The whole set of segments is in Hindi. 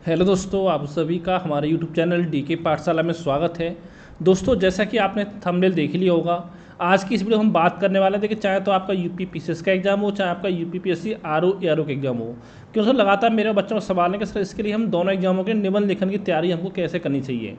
हेलो दोस्तों, आप सभी का हमारे यूट्यूब चैनल डीके पाठशाला में स्वागत है। दोस्तों, जैसा कि आपने थंबनेल देख लिया होगा, आज की इस वीडियो हम बात करने वाले हैं। देखिए, चाहे तो आपका यूपी पीसीएस का एग्जाम हो, चाहे आपका यूपी पीएससी आरओ एआरओ का एग्जाम हो, क्योंकि सर लगातार मेरे बच्चों का सवाल है कि सर इसके लिए हम दोनों एग्जामों के निबंध लेखन की तैयारी हमको कैसे करनी चाहिए।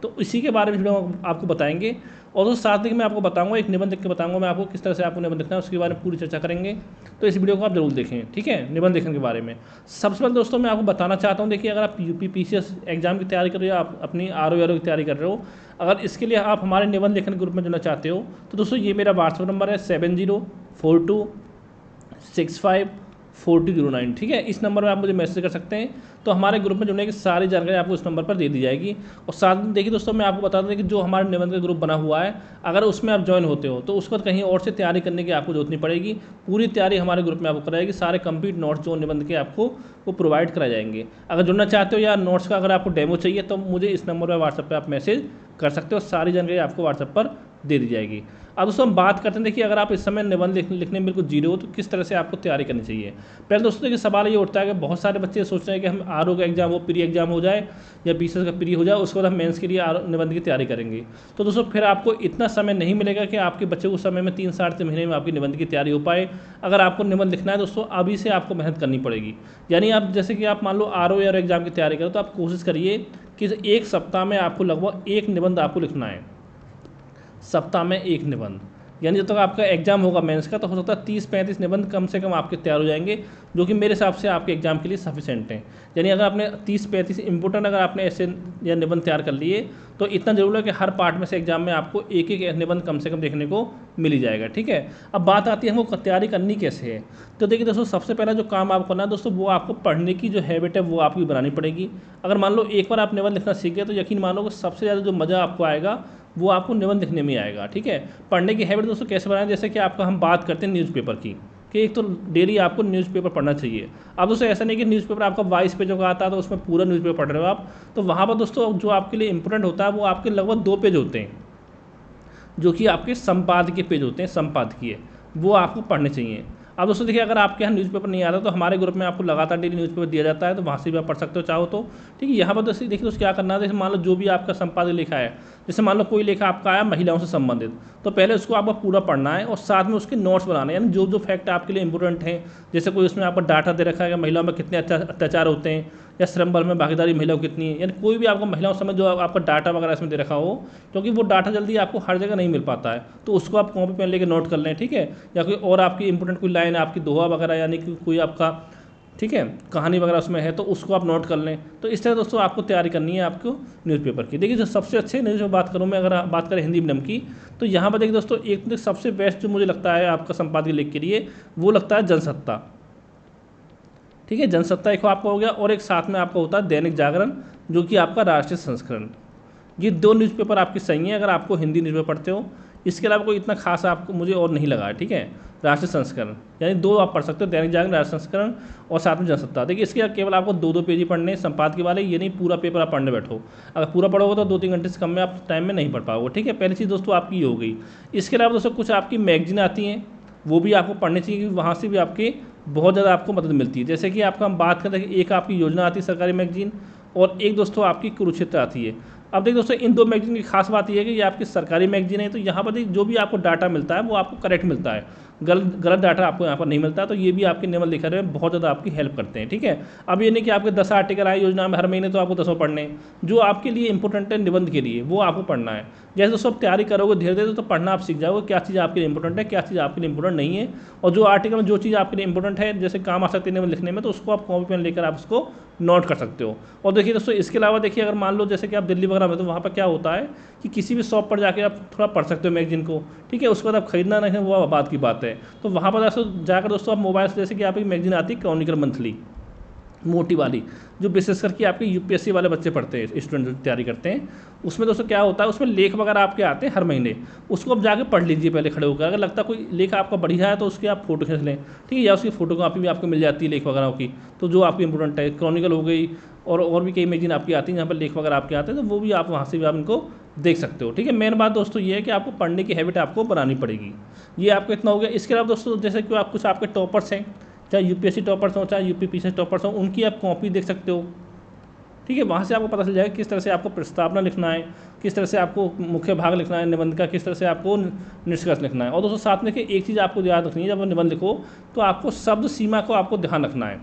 तो इसी के बारे में वीडियो हम आपको बताएंगे। और दोस्तों, साथ ही मैं आपको बताऊंगा, एक निबंध लिख के बताऊंगा मैं आपको किस तरह से आपको निबंध लिखना है, उसके बारे में पूरी चर्चा करेंगे। तो इस वीडियो को आप जरूर देखें, ठीक है, निबंध लेखन के बारे में। सबसे पहले दोस्तों मैं आपको बताना चाहता हूँ, देखिए, अगर आप यूपी पीसीएस एग्जाम की तैयारी कर रहे हो, आप अपनी आरओ एआरओ की तैयारी कर रहे हो, अगर इसके लिए आप हमारे निबंध लेखन ग्रुप में जुड़ना चाहते हो, तो दोस्तों ये मेरा व्हाट्सअप नंबर है 7042654009, ठीक है। इस नंबर पर आप मुझे मैसेज कर सकते हैं। तो हमारे ग्रुप में जुड़ने की सारी जानकारी आपको इस नंबर पर दे दी जाएगी। और साथ में देखिए दोस्तों, मैं आपको बता दूं कि जो हमारे निबंध का ग्रुप बना हुआ है, अगर उसमें आप ज्वाइन होते हो तो उसके बाद कहीं और से तैयारी करने की आपको जरूरत नहीं पड़ेगी। पूरी तैयारी हमारे ग्रुप में आपको कराएगी। सारे कंप्लीट नोट्स जो निबंध के आपको वो प्रोवाइड कराए जाएंगे। अगर जुड़ना चाहते हो या नोट्स का अगर आपको डेमो चाहिए, तो मुझे इस नंबर पर व्हाट्सएप पर आप मैसेज कर सकते हो। सारी जानकारी आपको व्हाट्सएप पर दे दी जाएगी। अब दोस्तों हम बात करते हैं, देखिए, अगर आप इस समय निबंध लिखने में बिल्कुल जीरो हो, तो किस तरह से आपको तैयारी करनी चाहिए। पहले दोस्तों देखिए, सवाल ये उठता है कि बहुत सारे बच्चे सोच रहे हैं कि हम आरओ का एग्जाम हो, प्री एग्जाम हो जाए, या पीसीएस का प्री हो जाए, उसके बाद हम मेंस के लिए निबंध की तैयारी करेंगे। तो दोस्तों फिर आपको इतना समय नहीं मिलेगा कि आपके बच्चे को समय में 3 साढ़े 3 महीने में आपकी निबंध की तैयारी हो पाए। अगर आपको निबंध लिखना है दोस्तों, अभी से आपको मेहनत करनी पड़ेगी। यानी आप जैसे कि आप मान लो आरओ या एग्जाम की तैयारी करो, तो आप कोशिश करिए कि 1 सप्ताह में आपको लगभग 1 निबंध आपको लिखना है। सप्ताह में 1 निबंध, यानी जब तक आपका एग्जाम होगा मेंस का, तो हो सकता है 30-35 निबंध कम से कम आपके तैयार हो जाएंगे, जो कि मेरे हिसाब से आपके एग्जाम के लिए सफिशेंट हैं। यानी अगर आपने 30-35 इंपॉर्टेंट अगर आपने ऐसे या निबंध तैयार कर लिए, तो इतना जरूर है कि हर पार्ट में से एग्जाम में आपको एक एक निबंध कम से कम देखने को मिल ही जाएगा, ठीक है। अब बात आती है हमको तैयारी करनी कैसे है। तो देखिए दोस्तों, सबसे पहला जो काम आपको करना है दोस्तों, वो आपको पढ़ने की जो हैबिट है वो आपकी बनानी पड़ेगी। अगर मान लो एक बार आप निबंध लिखना सीख गए, तो यकीन मानो कि सबसे ज़्यादा जो मज़ा आपको आएगा वो आपको निबंध लिखने में आएगा, ठीक है। पढ़ने की हैबिट दोस्तों कैसे बनाएं, जैसे कि आपका हम बात करते हैं न्यूज़पेपर की, कि एक तो डेली आपको न्यूज़पेपर पढ़ना चाहिए। अब दोस्तों ऐसा नहीं कि न्यूज़पेपर आपका 22 पेजों का आता है तो उसमें पूरा न्यूज़पेपर पढ़ रहे हो आप, तो वहाँ पर दोस्तों जो आपके लिए इंपॉर्टेंट होता है वो आपके लगभग 2 पेज होते हैं, जो कि आपके संपादकीय पेज होते हैं, संपादकीय, वो आपको पढ़ने चाहिए। अब दोस्तों देखिए, अगर आपके यहाँ न्यूज़पेपर नहीं आता तो हमारे ग्रुप में आपको लगातार डेली न्यूज़पेपर दिया जाता है, तो वहाँ से भी आप पढ़ सकते हो चाहो तो, ठीक है। यहाँ पर दोस्तों देखिए दोस्तों क्या करना है, जैसे मान लो जो भी आपका संपादक लिखा है, जैसे मान लो कोई लेखा आपका आया महिलाओं से संबंधित, तो पहले उसको आपको पूरा पढ़ना है और साथ में उसके नोट्स बनाने हैं, यानी जो जो फैक्ट आपके लिए इंपॉर्टेंट हैं। जैसे कोई उसमें आपका डाटा दे रखा है कि महिलाओं में कितने अत्याचार होते हैं, या श्रम बल में भागीदारी महिलाओं कितनी है, यानी कोई भी आपको महिलाओं समय जो आपका डाटा वगैरह इसमें दे रखा हो, क्योंकि वो डाटा जल्दी आपको हर जगह नहीं मिल पाता है, तो उसको आप कॉपी पेन लेके नोट कर लें, ठीक है। या कोई और आपकी इंपॉर्टेंट कोई लाइन आपकी दोहा वगैरह, यानी कि कोई आपका, ठीक है, कहानी वगैरह उसमें है, तो उसको आप नोट कर लें। तो इस तरह दोस्तों आपको तैयारी करनी है आपको न्यूज़पेपर की। देखिए, जो सबसे अच्छे न्यूज़ में बात करूँ मैं, अगर बात करें हिंदी मीडियम की, तो यहाँ पर देखिए दोस्तों, एक तो सबसे बेस्ट जो मुझे लगता है आपका संपादकीय लेख के लिए, वो लगता है जनसत्ता, ठीक है। जनसत्ता एक आपका हो गया, और एक साथ में आपका होता है दैनिक जागरण, जो कि आपका राष्ट्रीय संस्करण। ये 2 न्यूज़पेपर आपकी सही हैं अगर आपको हिंदी न्यूज़पेपर पढ़ते हो। इसके अलावा कोई इतना खास आपको मुझे और नहीं लगा है, ठीक है। राष्ट्रीय संस्करण, यानी 2 आप पढ़ सकते हो, दैनिक जागरण, राष्ट्रीय संस्करण, और साथ में जनसत्ता। देखिए, इसके केवल आपको 2-2 पेज ही पढ़ने संपादकीय वाले, ये नहीं पूरा पेपर आप पढ़ने बैठो। अगर पूरा पढ़ोगे तो 2-3 घंटे से कम में आप टाइम में नहीं पढ़ पाओगे, ठीक है। पहली चीज़ दोस्तों आपकी ये हो गई। इसके अलावा दोस्तों कुछ आपकी मैगजीन आती हैं, वो भी आपको पढ़नी चाहिए, क्योंकि वहाँ से भी आपकी बहुत ज़्यादा आपको मदद मिलती है। जैसे कि आपका हम बात करते हैं कि एक आपकी योजना आती है सरकारी मैगजीन, और एक दोस्तों आपकी कुरुक्षेत्र आती है। अब देखिए दोस्तों, इन 2 मैगजीन की खास बात यह है कि ये आपकी सरकारी मैगजीन है, तो यहाँ पर जो भी आपको डाटा मिलता है वो आपको करेक्ट मिलता है, गलत डाटा आपको यहाँ पर नहीं मिलता। तो ये भी आपके निबंध लिखने में बहुत ज़्यादा आपकी हेल्प करते हैं, ठीक है। अब ये नहीं कि आपके 10 आर्टिकल आए योजना में हर महीने तो आपको 10 पढ़ने हैं, जो आपके लिए इंपॉर्टेंट है निबंध के लिए वो आपको पढ़ना है। जैसे दोस्तों आप तैयारी करोगे धीरे धीरे, तो पढ़ना आप सीख जाओगे, क्या चीज़ आपके लिए इंपॉर्टेंट है, क्या चीज़ आपके लिए इंपॉर्टेंट नहीं है। और जो आर्टिकल में जो चीज़ आपके लिए इंपॉर्टेंट है, जैसे काम आ सकती है निबंध लिखने में, तो उसको आप कॉपी पेन लेकर आप उसको नोट कर सकते हो। और देखिए दोस्तों, इसके अलावा देखिए, अगर मान लो जैसे कि आप दिल्ली वगैरह में, तो वहाँ पर क्या होता है कि किसी भी शॉप पर जाकर आप थोड़ा पढ़ सकते हो मैगजीन को, ठीक है। उसके बाद आप खरीदना नहीं है वो बात की बात है। तो वहाँ पर जाकर दोस्तों आप मोबाइल से, जैसे कि आप एक मैगजीन आती है क्रॉनिकल मंथली, मोटी वाली, जो विशेष करके आपके यूपीएससी वाले बच्चे पढ़ते हैं, स्टूडेंट जो तैयारी करते हैं, उसमें दोस्तों क्या होता है, उसमें लेख वगैरह आपके आते हैं हर महीने। उसको आप जाके पढ़ लीजिए पहले खड़े होकर। अगर लगता है कोई लेख आपका बढ़िया है तो उसकी आप फोटो खींच लें, ठीक है, या उसकी फोटो कॉपी भी आपको मिल जाती है लेख वगैरह की, तो जो आपकी इंपॉर्टेंट है, क्रॉनिकल हो गई, और भी कई मैगजीन आपकी आती हैं जहाँ पर लेख वगैरह आपके आते हैं, तो वो भी आप वहाँ से भी आप इनको देख सकते हो, ठीक है। मेन बात दोस्तों ये है कि आपको पढ़ने की हैबिट आपको बनानी पड़ेगी। ये आपको इतना हो गया। इसके अलावा दोस्तों, जैसे कि आप कुछ आपके टॉपर्स हैं, चाहे यूपीएससी टॉपर्स हो, चाहे यूपी पीसीएस टॉपर्स हो, उनकी आप कॉपी देख सकते हो, ठीक है, वहाँ से आपको पता चल जाएगा किस तरह से आपको प्रस्तावना लिखना है, किस तरह से आपको मुख्य भाग लिखना है निबंध का, किस तरह से आपको निष्कर्ष लिखना है। और दोस्तों साथ में एक चीज़ आपको याद रखनी है, जब आप निबंध लिखो तो आपको शब्द सीमा को आपको ध्यान रखना है।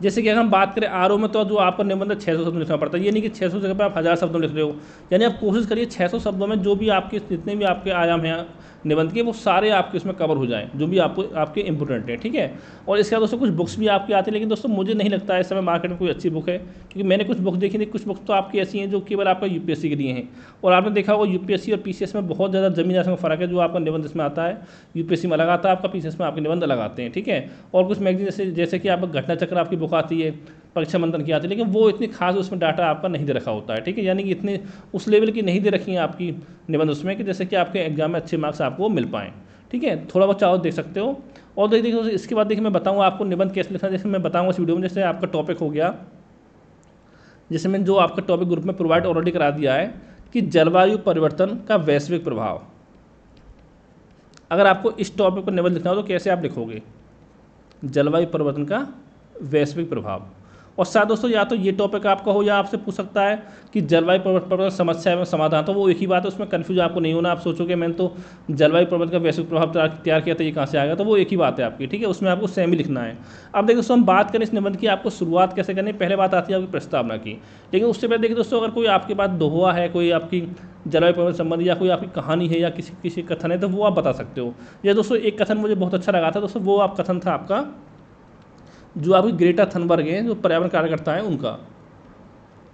जैसे कि अगर हम बात करें आरओ में, तो जो आपका निबंध 600 शब्द लिखना पड़ता है। ये नहीं कि 600 जगह पर आप 1000 शब्दों लिख रहे हो, यानी आप कोशिश करिए 600 शब्दों में जो भी आपके जितने भी आपके आयाम हैं निबंध के, वो सारे आपके इसमें कवर हो जाएं, जो भी आपको आपके इंपॉर्टेंट है, ठीक है। और इसके बाद दोस्तों कुछ बुक्स भी आपकी आती हैं, लेकिन दोस्तों मुझे नहीं लगता है इस समय मार्केट में कोई अच्छी बुक है, क्योंकि मैंने कुछ बुक देखी थी, कुछ बुक्स तो आपकी ऐसी हैं जो केवल आपका यूपीएससी के लिए हैं। और आपने देखा होगा यूपीएससी और पीसीएस में बहुत ज़्यादा जमीन आसमान फ़र्क है। जो आपका निबंध इसमें आता है यूपीएससी में अलग आता है आपका, पीसीएस में आपके निबंध अलग आते हैं, ठीक है। और कुछ मैगजीन जैसे कि आपका घटना चक्र आपकी बुक आती है, परीक्षा मंथन की आती है, लेकिन वो इतनी खास उसमें डाटा आपका नहीं दे रखा होता है, ठीक है। यानी कि इतने उस लेवल की नहीं दे रखी है आपकी निबंध उसमें कि जैसे कि आपके एग्जाम में अच्छे मार्क्स आपको मिल पाएँ, ठीक है। थोड़ा बहुत चाहो देख सकते हो। और देखिए इसके बाद देखिए मैं बताऊँगा आपको निबंध कैसे लिखना है। जैसे मैं बताऊँगा इस वीडियो में, जैसे आपका टॉपिक हो गया, जैसे मैंने जो आपका टॉपिक ग्रुप में प्रोवाइड ऑलरेडी करा दिया है कि जलवायु परिवर्तन का वैश्विक प्रभाव। अगर आपको इस टॉपिक पर निबंध लिखना हो तो कैसे आप लिखोगे, जलवायु परिवर्तन का वैश्विक प्रभाव। और साथ दोस्तों या तो ये टॉपिक आपका हो, या आपसे पूछ सकता है कि जलवायु परिवर्तन समस्या एवं समाधान, तो वो एक ही बात है, उसमें कन्फ्यूज आपको नहीं होना। आप सोचोगे मैंने तो जलवायु परिवर्तन का वैश्विक प्रभाव तैयार किया था, ये कहाँ से आएगा, तो वो एक ही बात है आपकी, ठीक है। उसमें आपको सेम ही लिखना है। अब देखिए दोस्तों हम बात करें इस निबंध की आपको शुरुआत कैसे करनी है। पहले बात आती है आपकी प्रस्तावना की, लेकिन उससे पहले देखिए दोस्तों अगर कोई आपके पास दोहा है, कोई आपकी जलवायु परिवर्तन संबंधी या कोई आपकी कहानी है या किसी कथन है, तो वो आप बता सकते हो। या दोस्तों एक कथन मुझे बहुत अच्छा लगा था दोस्तों, वो आप कथन था आपका जो आपकी ग्रेटा थनबर्ग है, जो पर्यावरण कार्यकर्ता है उनका,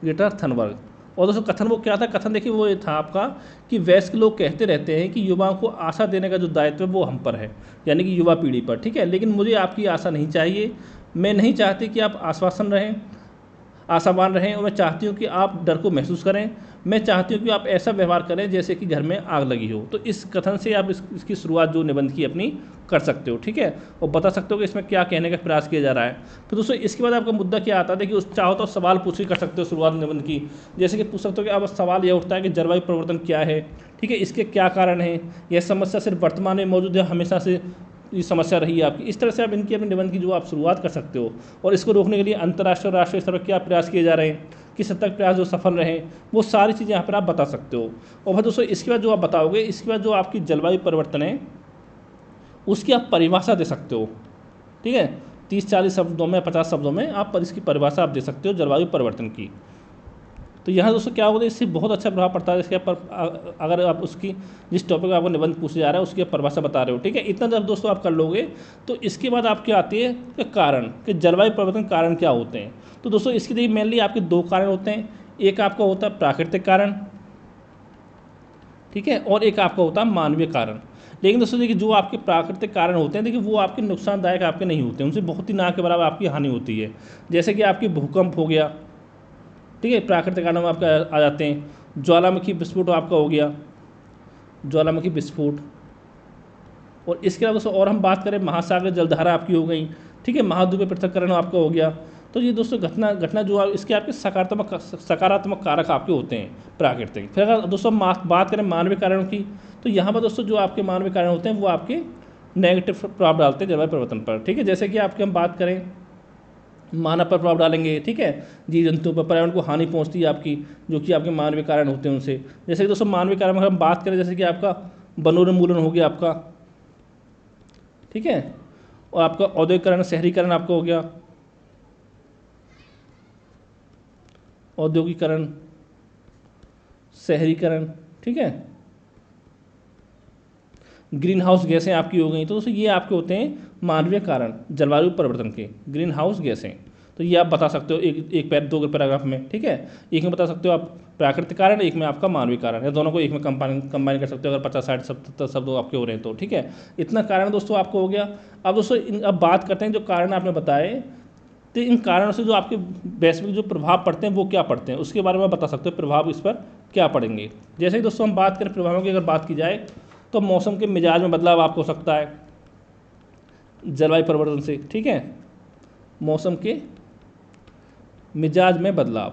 ग्रेटा थनबर्ग। और दोस्तों कथन वो क्या था, कथन देखिए वो ये था आपका कि वयस्क लोग कहते रहते हैं कि युवाओं को आशा देने का जो दायित्व है वो हम पर है, यानी कि युवा पीढ़ी पर, ठीक है। लेकिन मुझे आपकी आशा नहीं चाहिए, मैं नहीं चाहती कि आप आश्वासन रहें, आशावान रहें, और मैं चाहती हूँ कि आप डर को महसूस करें। मैं चाहती हूँ कि आप ऐसा व्यवहार करें जैसे कि घर में आग लगी हो। तो इस कथन से आप इसकी शुरुआत जो निबंध की अपनी कर सकते हो, ठीक है, और बता सकते हो कि इसमें क्या कहने का प्रयास किया जा रहा है। तो दोस्तों इसके बाद आपका मुद्दा क्या आता है, देखिए उस चाहो तो सवाल पूछ कर सकते हो शुरुआत निबंध की। जैसे कि पूछ सकते हो कि अब सवाल यह उठता है कि जलवायु परिवर्तन क्या है, ठीक है, इसके क्या कारण है, यह समस्या सिर्फ वर्तमान में मौजूद है, हमेशा से ये समस्या रही है आपकी। इस तरह से आप इनकी अपने निबंध की जो आप शुरुआत कर सकते हो। और इसको रोकने के लिए अंतर्राष्ट्रीय और राष्ट्रीय स्तर पर क्या प्रयास किए जा रहे हैं, किस हद तक प्रयास जो सफल रहे, वो सारी चीज़ें यहाँ पर आप बता सकते हो। और भाई दोस्तों इसके बाद जो आप बताओगे, इसके बाद जो आपकी जलवायु परिवर्तन है उसकी आप परिभाषा दे सकते हो, ठीक है। 30-40 शब्दों में, 50 शब्दों में आप इसकी परिभाषा आप दे सकते हो जलवायु परिवर्तन की। तो यहाँ दोस्तों क्या होगा, इससे बहुत अच्छा प्रभाव पड़ता है इसके पर, अगर आप उसकी जिस टॉपिक आपको निबंध पूछा जा रहा है उसकी परिभाषा बता रहे हो, ठीक है। इतना जब दोस्तों आप कर लोगे तो इसके बाद आपके आती है कि कारण, कि जलवायु परिवर्तन कारण क्या होते हैं। तो दोस्तों इसके लिए मेनली आपके दो कारण होते हैं, एक आपका होता है प्राकृतिक कारण, ठीक है, और एक आपका होता है मानवीय कारण। लेकिन दोस्तों देखिए जो आपके प्राकृतिक कारण होते हैं, देखिए वो आपके नुकसानदायक आपके नहीं होते, उनसे बहुत ही ना के बराबर आपकी हानि होती है। जैसे कि आपकी भूकंप हो गया, ठीक है, प्राकृतिक कारण में आपका आ जाते हैं। ज्वालामुखी विस्फोट आपका हो गया, ज्वालामुखी विस्फोट। और इसके अलावा दोस्तों और हम बात करें महासागर जलधारा आपकी हो गई, ठीक है, महाद्वीपीय पृथक्करण आपका हो गया। तो ये दोस्तों घटना जो इसके आपके सकारात्मक कारक आपके होते हैं प्राकृतिक। फिर अगर दोस्तों बात करें मानवीय कारणों की, तो यहाँ पर दोस्तों जो आपके मानवीय कारण होते हैं वो आपके नेगेटिव प्रभाव डालते हैं जलवायु परिवर्तन पर, ठीक है। जैसे कि आपके हम बात करें मानव पर प्रभाव डालेंगे, ठीक है, जीव जंतुओं पर, पर्यावरण को हानि पहुंचती है आपकी, जो कि आपके मानवीय कारण होते हैं उनसे। जैसे कि दोस्तों मानवीय कारण में हम बात करें, जैसे कि आपका वनोन्मूलन हो गया आपका, ठीक है, और आपका औद्योगिकरण, शहरीकरण आपका हो गया, औद्योगिकरण, शहरीकरण, ठीक है, ग्रीन हाउस गैसें आपकी हो गई। तो दोस्तों ये आपके होते हैं मानवीय कारण जलवायु परिवर्तन के, ग्रीन हाउस गैसें। तो ये आप बता सकते हो एक दो पैराग्राफ में, ठीक है। एक में बता सकते हो आप प्राकृतिक कारण, एक में आपका मानवीय कारण, या दोनों को एक में कंबाइन कर सकते हो अगर 50-60 शब्द आपके हो रहे हैं तो, ठीक है। इतना कारण दोस्तों आपको हो गया। अब दोस्तों अब बात करते हैं जो कारण आपने बताए, तो इन कारणों से जो आपके वैश्विक जो प्रभाव पड़ते हैं वो क्या पड़ते हैं, उसके बारे में बता सकते हो प्रभाव इस पर क्या पड़ेंगे। जैसे कि दोस्तों हम बात करें प्रभावों की, अगर बात की जाए तो मौसम के मिजाज में बदलाव आपको हो सकता है जलवायु परिवर्तन से, ठीक है, मौसम के मिजाज में बदलाव।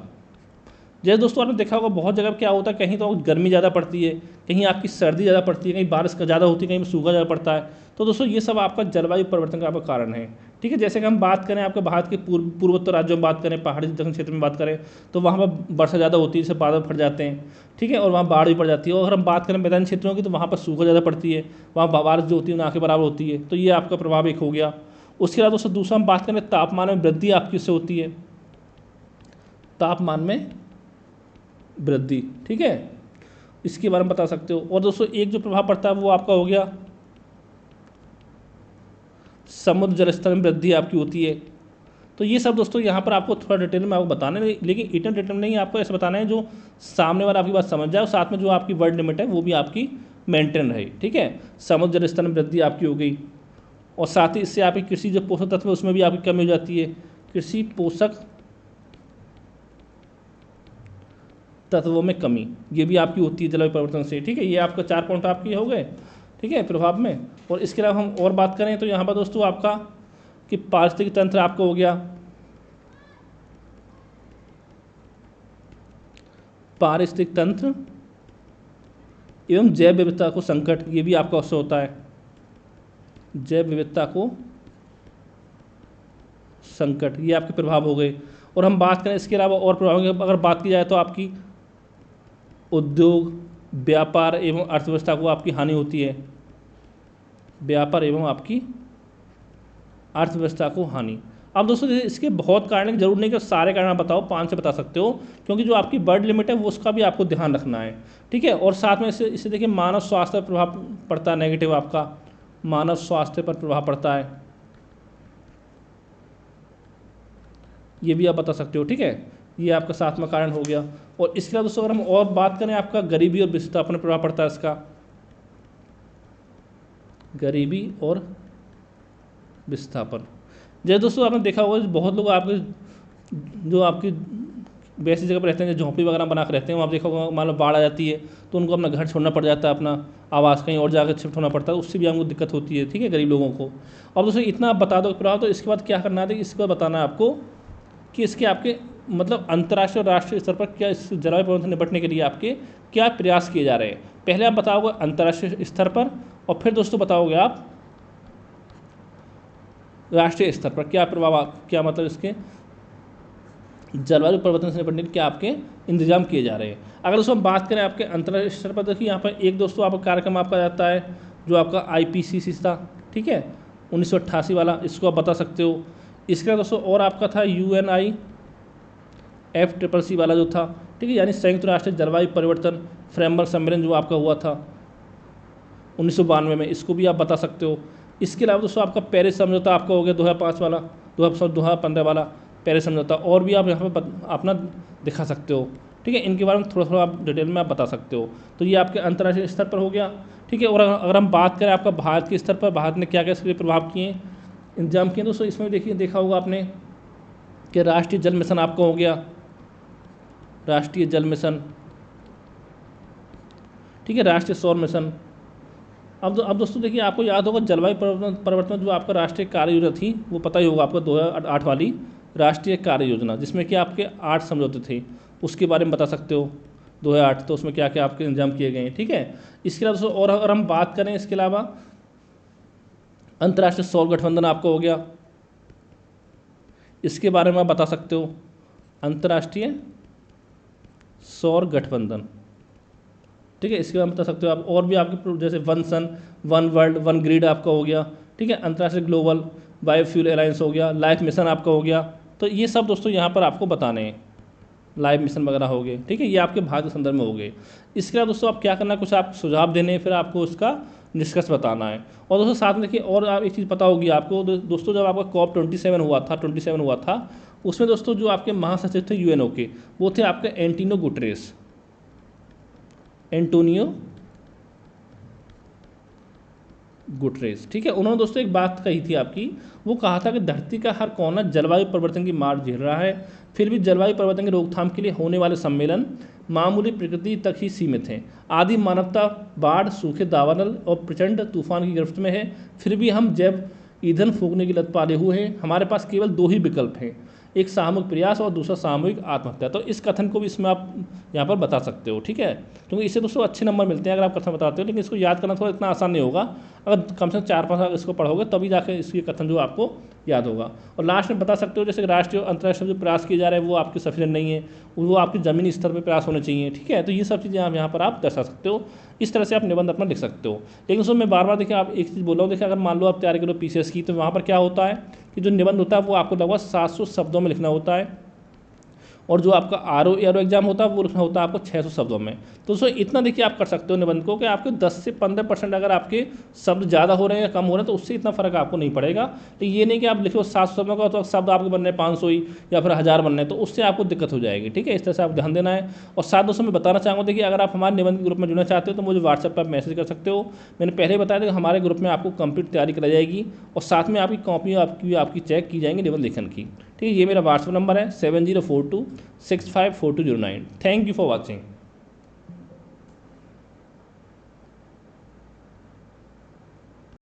जैसे दोस्तों आपने देखा होगा बहुत जगह क्या होता है, कहीं तो गर्मी ज़्यादा पड़ती है, कहीं आपकी सर्दी ज़्यादा पड़ती है, कहीं बारिश का ज़्यादा होती है, कहीं सूखा ज़्यादा पड़ता है। तो दोस्तों ये सब आपका जलवायु परिवर्तन का आपका कारण है। ठीक है, जैसे कि हम बात करें आपके भारत के पूर्वोत्तर राज्यों में बात करें, पहाड़ी दक्षिण क्षेत्र में बात करें, तो वहाँ पर वर्षा ज़्यादा होती है, जैसे बादल फट जाते हैं। ठीक है, और वहाँ बाढ़ भी पड़ जाती है। और अगर हम बात करें मैदानी क्षेत्रों की, तो वहाँ पर सूखा ज़्यादा पड़ती है, वहाँ बारिश जो होती है ना के बराबर होती है। तो ये आपका प्रभाव एक हो गया। उसके अलावा दोस्तों दूसरा हम बात करें, तापमान में वृद्धि आपकी इससे होती है, तापमान में वृद्धि। ठीक है, इसके बारे में बता सकते हो। और दोस्तों एक जो प्रभाव पड़ता है वो आपका हो गया, समुद्र जल स्तर में वृद्धि आपकी होती है। तो ये सब दोस्तों यहाँ पर आपको थोड़ा डिटेल में आपको बताना है, लेकिन इतना डिटेल में नहीं, आपको ऐसे बताना है जो सामने वाला आपकी बात समझ जाए, और साथ में जो आपकी वर्ड लिमिट है वो भी आपकी मेंटेन रहे। ठीक है, समुद्र जल स्तर में वृद्धि आपकी हो गई, और साथ ही इससे आपकी कृषि जो पोषक तत्व है उसमें भी आपकी कमी हो जाती है, कृषि पोषक तत्वों में कमी, ये भी आपकी होती है जलवायु परिवर्तन से। ठीक है, ये आपका 4 पॉइंट आपके हो गए। ठीक है, प्रभाव में। और इसके अलावा हम और बात करें तो यहाँ पर दोस्तों आपका कि पारिस्थितिक तंत्र आपका हो गया, पारिस्थितिक तंत्र एवं जैव विविधता को संकट, ये भी आपका उससे होता है, जैव विविधता को संकट, ये आपके प्रभाव हो गए। और हम बात करें इसके अलावा और प्रभाव की, अगर बात की जाए तो आपकी उद्योग, व्यापार एवं अर्थव्यवस्था को आपकी हानि होती है, व्यापार एवं आपकी अर्थव्यवस्था को हानि। अब दोस्तों इसके बहुत कारण है, जरूर नहीं कि सारे कारण आप बताओ, 5 से बता सकते हो, क्योंकि जो आपकी वर्ड लिमिट है वो उसका भी आपको ध्यान रखना है। ठीक है, और साथ में इससे देखिए मानव स्वास्थ्य पर प्रभाव पड़ता है, नेगेटिव आपका मानव स्वास्थ्य पर प्रभाव पड़ता है, ये भी आप बता सकते हो। ठीक है, ये आपका 7वां कारण हो गया। और इसके अलावा दोस्तों अगर हम और बात करें, आपका गरीबी और विस्थापन पर प्रभाव पड़ता है इसका, गरीबी और विस्थापन। जैसे दोस्तों आपने देखा होगा बहुत लोग आपके जो आपकी वैसी जगह पर रहते हैं, जो झोंपड़ी वगैरह बना कर रहते हैं, वहाँ देखा होगा मान लो बाढ़ आ जाती है तो उनको अपना घर छोड़ना पड़ जाता है, अपना आवास कहीं और जाकर शिफ्ट होना पड़ता है, उससे भी हमको दिक्कत होती है। ठीक है, गरीब लोगों को। और दोस्तों इतना आप बता दो प्रभाव, तो इसके बाद क्या करना है, इसके बाद बताना है आपको कि इसके आपके मतलब अंतर्राष्ट्रीय और राष्ट्रीय स्तर पर क्या इस जलवायु परिवर्तन से निपटने के लिए आपके क्या प्रयास किए जा रहे हैं। पहले आप बताओगे अंतर्राष्ट्रीय स्तर पर, और फिर दोस्तों बताओगे आप राष्ट्रीय स्तर पर क्या प्रभाव, क्या मतलब इसके जलवायु परिवर्तन से निपटने के क्या आपके इंतजाम किए जा रहे हैं। अगर दोस्तों हम बात करें आपके अंतर्राष्ट्रीय स्तर पर, देखिए यहाँ पर एक दोस्तों आपका कार्यक्रम आपका जाता है जो आपका IPCC था। ठीक है, 1988 वाला, इसको आप बता सकते हो। इसके बाद दोस्तों और आपका था UNIFCCC वाला जो था। ठीक है, यानी संयुक्त राष्ट्र जलवायु परिवर्तन फ्रेमवर्क सम्मेलन जो आपका हुआ था 1992 में, इसको भी आप बता सकते हो। इसके अलावा दोस्तों आपका पेरिस समझौता आपका हो गया 2005 वाला, 2015 वाला पेरिस समझौता, और भी आप यहाँ पर अपना दिखा सकते हो। ठीक है, इनके बारे में थोड़ा थोड़ा आप डिटेल में आप बता सकते हो। तो ये आपके अंतर्राष्ट्रीय स्तर पर हो गया। ठीक है, और अगर हम बात करें आपका भारत के स्तर पर, भारत ने क्या क्या इसके लिए प्रभाव किए, इंतजाम किए दोस्तों, इसमें देखिए देखा होगा आपने कि राष्ट्रीय जल मिशन आपका हो गया, राष्ट्रीय जल मिशन। ठीक है, राष्ट्रीय सौर मिशन। अब दोस्तों देखिए आपको याद होगा जलवायु परिवर्तन जो आपका राष्ट्रीय कार्य योजना थी, वो पता ही होगा आपको 2008 वाली राष्ट्रीय कार्य योजना, जिसमें कि आपके 8 समझौते थे, उसके बारे में बता सकते हो 2008, तो उसमें क्या क्या आपके इंतजाम किए गए हैं। ठीक है, इसके अलावा दोस्तों और अगर हम बात करें इसके अलावा अंतर्राष्ट्रीय सौर गठबंधन आपका हो गया, इसके बारे में आप बता सकते हो, अंतर्राष्ट्रीय सौर गठबंधन। ठीक है, इसके बारे में बता सकते हो आप। और भी आपके जैसे वन सन, वन वर्ल्ड, वन ग्रिड आपका हो गया। ठीक है, अंतर्राष्ट्रीय ग्लोबल बायोफ्यूल अलायंस हो गया, लाइफ मिशन आपका हो गया। तो ये सब दोस्तों यहाँ पर आपको बताने हैं, लाइफ मिशन वगैरह हो गए। ठीक है, ये आपके भारत के संदर्भ में हो गए। इसके बाद दोस्तों आप क्या करना है, कुछ आप सुझाव देने हैं, फिर आपको उसका निष्कर्ष बताना है। और दोस्तों साथ में देखिए और आप एक चीज़ पता होगी आपको दोस्तों, जब आपका COP27 हुआ था, उसमें दोस्तों जो आपके महासचिव थे UNO के, वो थे आपके एंटोनियो गुटरेस। ठीक है, उन्होंने दोस्तों एक बात कही थी आपकी, वो कहा था कि धरती का हर कोना जलवायु परिवर्तन की मार झेल रहा है, फिर भी जलवायु परिवर्तन की रोकथाम के लिए होने वाले सम्मेलन मामूली प्रकृति तक ही सीमित हैं। आदि मानवता बाढ़, सूखे, दावानल और प्रचंड तूफान की गिरफ्त में है, फिर भी हम जैव ईंधन फूकने की लत पाले हुए हैं। हमारे पास केवल 2 ही विकल्प हैं, एक सामूहिक प्रयास और दूसरा सामूहिक आत्महत्या। तो इस कथन को भी इसमें आप यहाँ पर बता सकते हो, ठीक है। क्योंकि इससे दोस्तों अच्छे नंबर मिलते हैं अगर आप कथन बताते हो, लेकिन इसको याद करना थोड़ा इतना आसान नहीं होगा। अगर कम से कम 4-5 बार इसको पढ़ोगे तभी जाकर इसकी कथन जो आपको याद होगा। और लास्ट में बता सकते हो जैसे राष्ट्रीय और अंतर्राष्ट्रीय जो प्रयास किए जा रहे हैं वो आपके सफिशिएंट नहीं है, वो आपके ज़मीनी स्तर पर प्रयास होने चाहिए, ठीक है। तो ये सब चीज़ें आप यहाँ पर आप दर्शा सकते हो। इस तरह से आप निबंध अपना लिख सकते हो। लेकिन उसमें मैं बार बार देखिए आप एक चीज़ बोल रहा हूँ, देखिए अगर मान लो आप तैयारी करो पीसीएस की, तो वहाँ पर क्या होता है कि जो निबंध होता है वो आपको लगभग 700 शब्दों में लिखना होता है, और जो आपका आर एग्जाम होता है वो लिखना होता है आपको 600 शब्दों में। तो दोस्तों इतना देखिए आप कर सकते हो निबंध को कि आपके 10 से 15% अगर आपके शब्द ज़्यादा हो रहे हैं या कम हो रहे हैं तो उससे इतना फर्क आपको नहीं पड़ेगा। तो ये नहीं कि आप लिखो 700 शब्दों का तो शब्द आपके बनने 500 ही या फिर 1000 बनने, तो उससे आपको दिक्कत हो जाएगी, ठीक है। इस तरह से आप ध्यान देना है। और साथ दोस्तों मैं बताना चाहूँगा, देखिए अगर आप हमारे निबंध ग्रुप में जुड़ना चाहते हो तो मुझे व्हाट्सएप पर मैसेज कर सकते हो। मैंने पहले ही बताया था कि हमारे ग्रुप में आपको कंप्लीट तैयारी कराई जाएगी और साथ में आपकी कॉपी आपकी चेक की जाएंगी निबंध लेखन की, ठीक है। ये मेरा व्हाट्सएप नंबर है 7042654209। Thank you for watching.